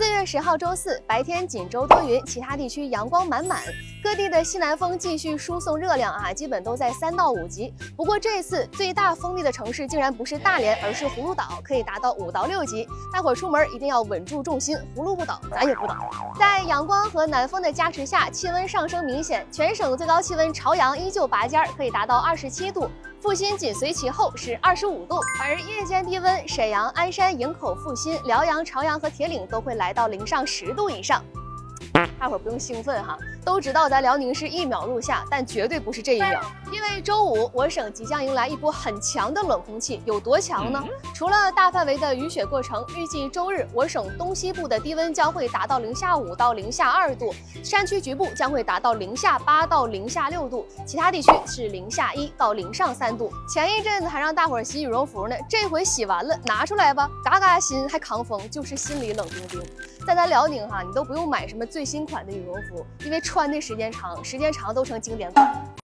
4月10号周四，白天锦州多云，其他地区阳光满满。各地的西南风继续输送热量基本都在3到5级。不过这次最大风力的城市竟然不是大连，而是葫芦岛，可以达到5到6级。大伙儿出门一定要稳住重心，葫芦不倒，咱也不倒。在阳光和南风的加持下，气温上升明显，全省最高气温朝阳依旧拔尖，可以达到27度。阜新紧随其后是25度，而夜间低温，沈阳、鞍山、营口、阜新、辽阳、朝阳和铁岭都会来到零上10度以上。大伙儿不用兴奋哈，都知道咱辽宁是1秒入夏，但绝对不是这1秒。因为周五我省即将迎来一波很强的冷空气，有多强呢？除了大范围的雨雪过程，预计周日我省东西部的低温将会达到零下5到零下2度，山区局部将会达到零下8到零下6度，其他地区是零下1到零上3度。前一阵子还让大伙儿洗羽绒服呢，这回洗完了拿出来吧，嘎嘎新还抗风，就是心里冷冰冰。在咱辽宁你都不用买什么最新款的羽绒服，因为穿的时间长都成经典款。